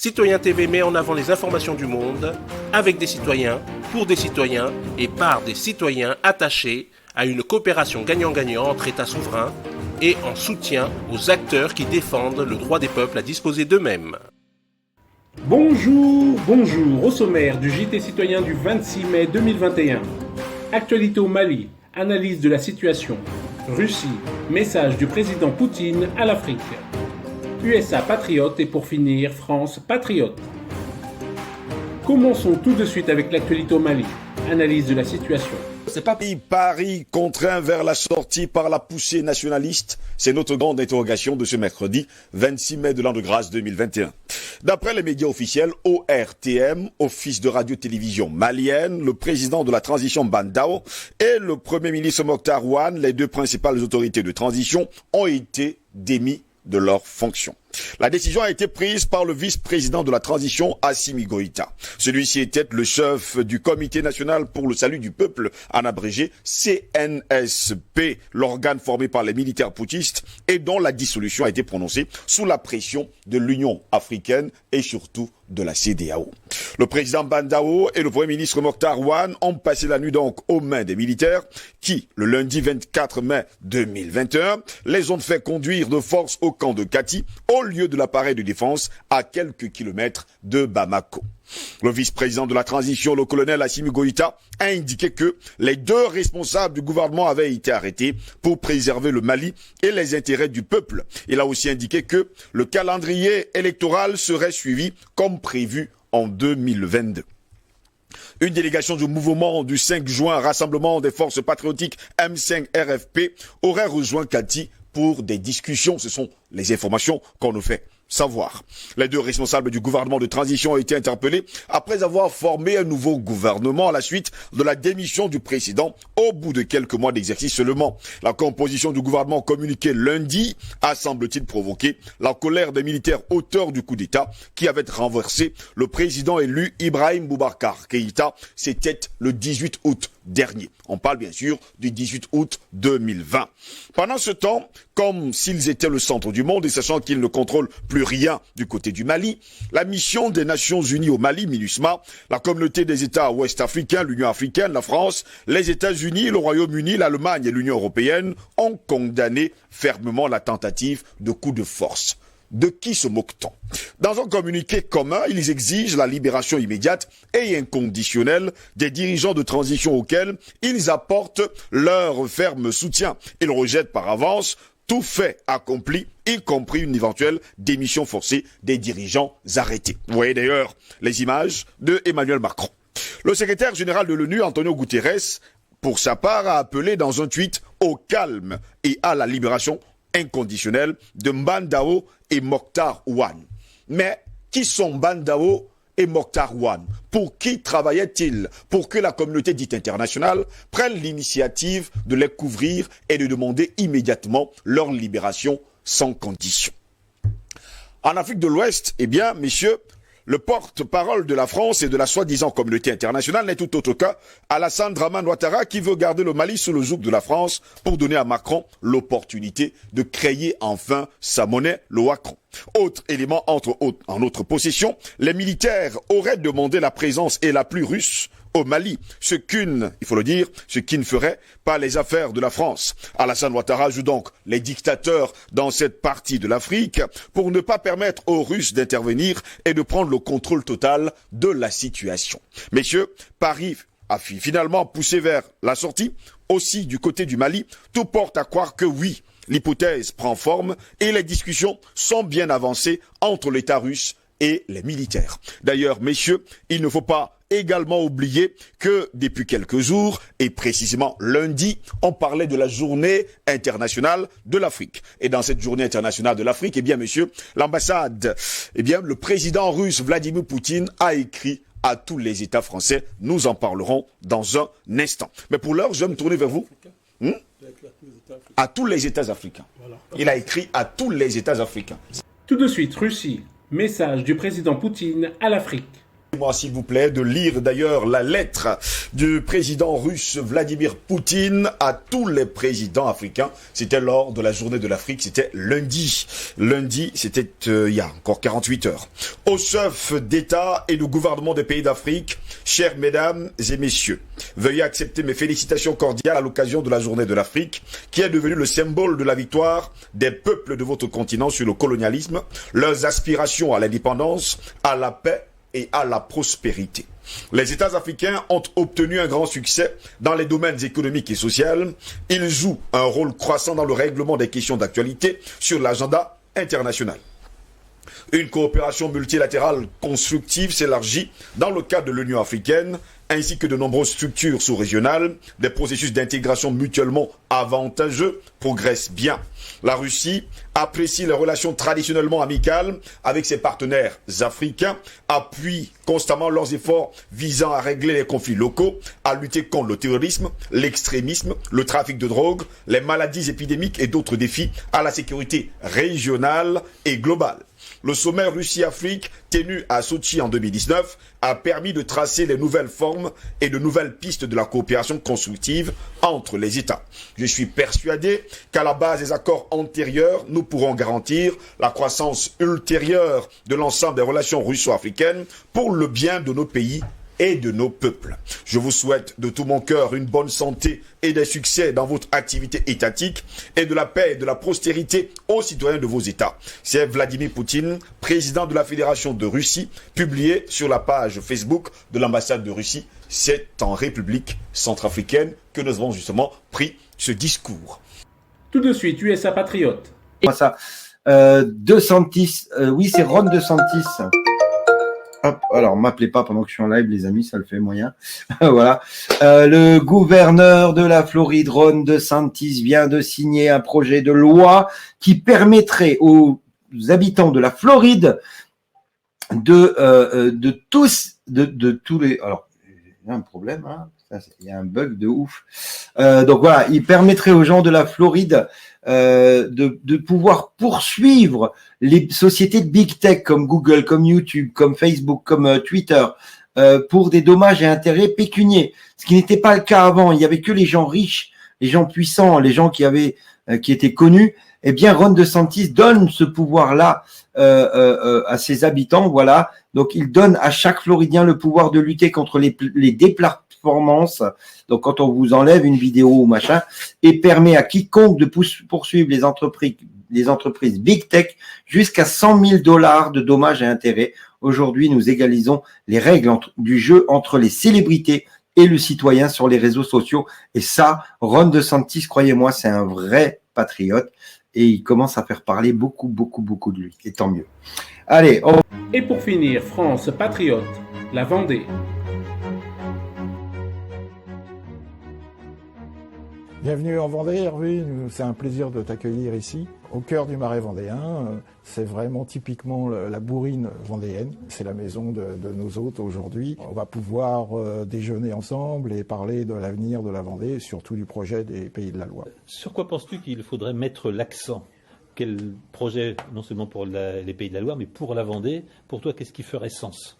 Citoyen TV met en avant les informations du monde, avec des citoyens, pour des citoyens et par des citoyens attachés à une coopération gagnant-gagnant entre États souverains et en soutien aux acteurs qui défendent le droit des peuples à disposer d'eux-mêmes. Bonjour, au sommaire du JT Citoyen du 26 mai 2021. Actualité au Mali, analyse de la situation. Russie, message du président Poutine à l'Afrique. USA patriote et pour finir, France patriote. Commençons tout de suite avec l'actualité au Mali, analyse de la situation. C'est pas Paris contraint vers la sortie par la poussée nationaliste. C'est notre grande interrogation de ce mercredi 26 mai de l'an de grâce 2021. D'après les médias officiels, ORTM, Office de radio-télévision malienne, le président de la transition Bandao et le premier ministre Mokhtar Ouane, les deux principales autorités de transition, ont été démis de leurs fonctions. La décision a été prise par le vice-président de la transition, Assimi Goïta. Celui-ci était le chef du Comité national pour le salut du peuple, en abrégé CNSP, l'organe formé par les militaires putschistes et dont la dissolution a été prononcée sous la pression de l'Union africaine et surtout de la CEDEAO. Le président Bandao et le premier ministre Mokhtar Ouane ont passé la nuit donc aux mains des militaires qui, le lundi 24 mai 2021, les ont fait conduire de force au camp de Kati, au lieu de l'appareil de défense à quelques kilomètres de Bamako. Le vice-président de la transition, le colonel Assimi Goïta, a indiqué que les deux responsables du gouvernement avaient été arrêtés pour préserver le Mali et les intérêts du peuple. Il a aussi indiqué que le calendrier électoral serait suivi comme prévu en 2022. Une délégation du mouvement du 5 juin, Rassemblement des forces patriotiques M5 RFP, aurait rejoint Kati pour des discussions. Ce sont les informations qu'on nous fait savoir. Les deux responsables du gouvernement de transition ont été interpellés après avoir formé un nouveau gouvernement à la suite de la démission du précédent au bout de quelques mois d'exercice seulement. La composition du gouvernement communiquée lundi a, semble-t-il, provoqué la colère des militaires auteurs du coup d'État qui avaient renversé le président élu Ibrahim Boubacar Keïta. C'était le 18 août dernier. On parle bien sûr du 18 août 2020. Pendant ce temps, comme s'ils étaient le centre du monde et sachant qu'ils ne contrôlent plus rien du côté du Mali, la mission des Nations Unies au Mali, MINUSMA, la communauté des États ouest-africains, l'Union africaine, la France, les États-Unis, le Royaume-Uni, l'Allemagne et l'Union européenne ont condamné fermement la tentative de coup de force. De qui se moque-t-on? Dans un communiqué commun, ils exigent la libération immédiate et inconditionnelle des dirigeants de transition auxquels ils apportent leur ferme soutien. Ils rejettent par avance tout fait accompli, y compris une éventuelle démission forcée des dirigeants arrêtés. Vous voyez d'ailleurs les images de Emmanuel Macron. Le secrétaire général de l'ONU, Antonio Guterres, pour sa part, a appelé dans un tweet au calme et à la libération inconditionnelle de Bandao et Mokhtar Ouane. Mais qui sont Bandao et Mokhtar Ouane? Pour qui travaillait-il? Pour que la communauté dite internationale prenne l'initiative de les couvrir et de demander immédiatement leur libération sans condition. En Afrique de l'Ouest, eh bien, messieurs, le porte-parole de la France et de la soi-disant communauté internationale n'est tout autre cas Alassane Dramane Ouattara qui veut garder le Mali sous le joug de la France pour donner à Macron l'opportunité de créer enfin sa monnaie, le Wacron. Autre élément en autre possession, les militaires auraient demandé la présence et l'appui russe au Mali, ce qui ne ferait pas les affaires de la France. Alassane Ouattara joue donc les dictateurs dans cette partie de l'Afrique pour ne pas permettre aux Russes d'intervenir et de prendre le contrôle total de la situation. Messieurs, Paris a finalement poussé vers la sortie. Aussi, du côté du Mali, tout porte à croire que oui, l'hypothèse prend forme et les discussions sont bien avancées entre l'État russe et les militaires. D'ailleurs, messieurs, il ne faut pas également oublier que depuis quelques jours, et précisément lundi, on parlait de la journée internationale de l'Afrique. Et dans cette journée internationale de l'Afrique, eh bien, messieurs, l'ambassade, le président russe Vladimir Poutine a écrit à tous les États français. Nous en parlerons dans un instant. Mais pour l'heure, je vais me tourner vers vous. À tous les États africains. Il a écrit à tous les États africains. Tout de suite, Russie. Message du président Poutine à l'Afrique. Moi, s'il vous plaît, de lire d'ailleurs la lettre du président russe Vladimir Poutine à tous les présidents africains. C'était lors de la journée de l'Afrique, c'était lundi. Lundi, c'était il y a encore 48 heures. Aux chefs d'État et de gouvernement des pays d'Afrique, chères mesdames et messieurs, veuillez accepter mes félicitations cordiales à l'occasion de la journée de l'Afrique, qui est devenue le symbole de la victoire des peuples de votre continent sur le colonialisme, leurs aspirations à l'indépendance, à la paix et à la prospérité. Les États africains ont obtenu un grand succès dans les domaines économiques et sociaux. Ils jouent un rôle croissant dans le règlement des questions d'actualité sur l'agenda international. Une coopération multilatérale constructive s'élargit dans le cadre de l'Union africaine, ainsi que de nombreuses structures sous-régionales. Des processus d'intégration mutuellement avantageux progressent bien. La Russie apprécie les relations traditionnellement amicales avec ses partenaires africains, appuie constamment leurs efforts visant à régler les conflits locaux, à lutter contre le terrorisme, l'extrémisme, le trafic de drogue, les maladies épidémiques et d'autres défis à la sécurité régionale et globale. Le sommet Russie-Afrique, tenu à Sochi en 2019, a permis de tracer les nouvelles formes et de nouvelles pistes de la coopération constructive entre les États. Je suis persuadé qu'à la base des accords antérieurs, nous pourrons garantir la croissance ultérieure de l'ensemble des relations russo-africaines pour le bien de nos pays et de nos peuples. Je vous souhaite de tout mon cœur une bonne santé et des succès dans votre activité étatique et de la paix et de la prospérité aux citoyens de vos États. C'est Vladimir Poutine, président de la Fédération de Russie, publié sur la page Facebook de l'ambassade de Russie. C'est en République centrafricaine que nous avons justement pris ce discours. Tout de suite, USA Patriote. Ça, DeSantis, oui, c'est Ron DeSantis. Hop, alors, m'appelez pas pendant que je suis en live, les amis, ça le fait moyen. Voilà. Le gouverneur de la Floride, Ron DeSantis, vient de signer un projet de loi qui permettrait aux habitants de la Floride de tous les. Alors, il y a un problème, hein. Il y a un bug de ouf. Donc voilà, il permettrait aux gens de la Floride de pouvoir poursuivre les sociétés de big tech comme Google, comme YouTube, comme Facebook, comme Twitter pour des dommages et intérêts pécuniaires. Ce qui n'était pas le cas avant. Il y avait que les gens riches, les gens puissants, les gens qui étaient connus. Eh bien, Ron DeSantis donne ce pouvoir-là à ses habitants. Voilà. Donc, il donne à chaque Floridien le pouvoir de lutter contre les déperformances. Donc, quand on vous enlève une vidéo ou machin, et permet à quiconque de poursuivre les entreprises big tech jusqu'à $100 000 de dommages et intérêts. Aujourd'hui, nous égalisons les règles du jeu entre les célébrités et le citoyen sur les réseaux sociaux. Et ça, Ron DeSantis, croyez-moi, c'est un vrai patriote. Et il commence à faire parler beaucoup de lui. Et tant mieux. Allez. Et pour finir, France Patriote, la Vendée. Bienvenue en Vendée, Hervé. C'est un plaisir de t'accueillir ici, au cœur du Marais vendéen. C'est vraiment typiquement la bourrine vendéenne. C'est la maison de nos hôtes aujourd'hui. On va pouvoir déjeuner ensemble et parler de l'avenir de la Vendée, surtout du projet des Pays de la Loire. Sur quoi penses-tu qu'il faudrait mettre l'accent ? Quel projet, non seulement pour les Pays de la Loire, mais pour la Vendée ? Pour toi, qu'est-ce qui ferait sens ?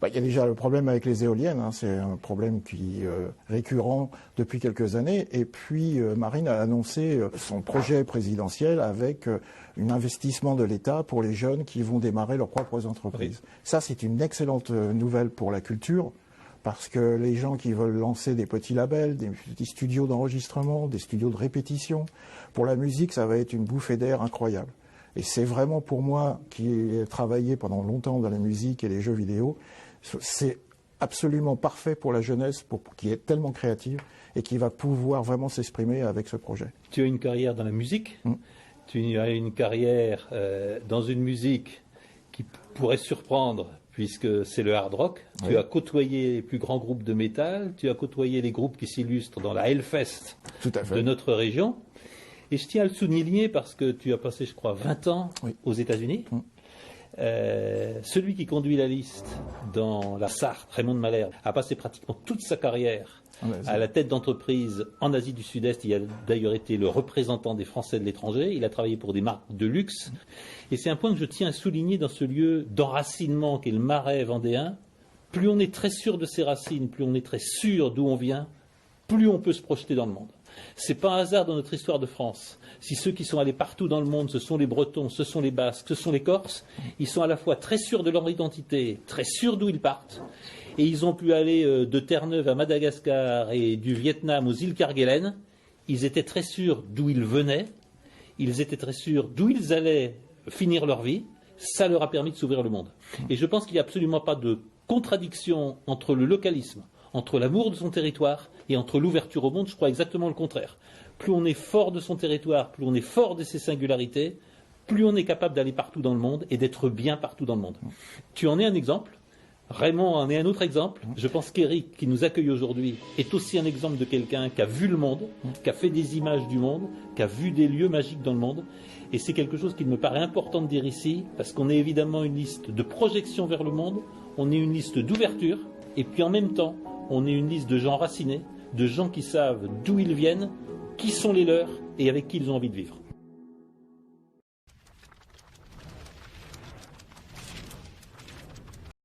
Il y a déjà le problème avec les éoliennes, hein. C'est un problème qui est récurrent depuis quelques années. Et puis Marine a annoncé son projet présidentiel avec un investissement de l'État pour les jeunes qui vont démarrer leurs propres entreprises. Oui. Ça, c'est une excellente nouvelle pour la culture, parce que les gens qui veulent lancer des petits labels, des petits studios d'enregistrement, des studios de répétition, pour la musique, ça va être une bouffée d'air incroyable. Et c'est vraiment pour moi, qui ai travaillé pendant longtemps dans la musique et les jeux vidéo, c'est absolument parfait pour la jeunesse, qui est tellement créative et qui va pouvoir vraiment s'exprimer avec ce projet. Tu as une carrière dans la musique, tu as une carrière dans une musique qui pourrait surprendre puisque c'est le hard rock. Oui. Tu as côtoyé les plus grands groupes de métal, tu as côtoyé les groupes qui s'illustrent dans la Hellfest de notre région. Et je tiens à le souligner parce que tu as passé, je crois, 20 ans aux États-Unis. Celui qui conduit la liste dans la Sarthe, Raymond de Malherbe, a passé pratiquement toute sa carrière à la tête d'entreprise en Asie du Sud-Est. Il a d'ailleurs été le représentant des Français de l'étranger. Il a travaillé pour des marques de luxe. Et c'est un point que je tiens à souligner dans ce lieu d'enracinement qu'est le Marais vendéen. plus on est très sûr de ses racines, plus on est très sûr d'où on vient, plus on peut se projeter dans le monde. C'est pas un hasard dans notre histoire de France. Si ceux qui sont allés partout dans le monde, ce sont les Bretons, ce sont les Basques, ce sont les Corses, ils sont à la fois très sûrs de leur identité, très sûrs d'où ils partent, et ils ont pu aller de Terre-Neuve à Madagascar et du Vietnam aux îles Kerguelen. Ils étaient très sûrs d'où ils venaient, ils étaient très sûrs d'où ils allaient finir leur vie. Ça leur a permis de s'ouvrir le monde. Et je pense qu'il n'y a absolument pas de contradiction entre le localisme, entre l'amour de son territoire et entre l'ouverture au monde. Je crois exactement le contraire. Plus on est fort de son territoire, plus on est fort de ses singularités, plus on est capable d'aller partout dans le monde et d'être bien partout dans le monde. Tu en es un exemple. Raymond en est un autre exemple. Je pense qu'Éric, qui nous accueille aujourd'hui, est aussi un exemple de quelqu'un qui a vu le monde, qui a fait des images du monde, qui a vu des lieux magiques dans le monde. Et c'est quelque chose qui me paraît important de dire ici, parce qu'on est évidemment une liste de projection vers le monde, on est une liste d'ouverture, et puis en même temps, on est une liste de gens racinés, de gens qui savent d'où ils viennent, qui sont les leurs, et avec qui ils ont envie de vivre.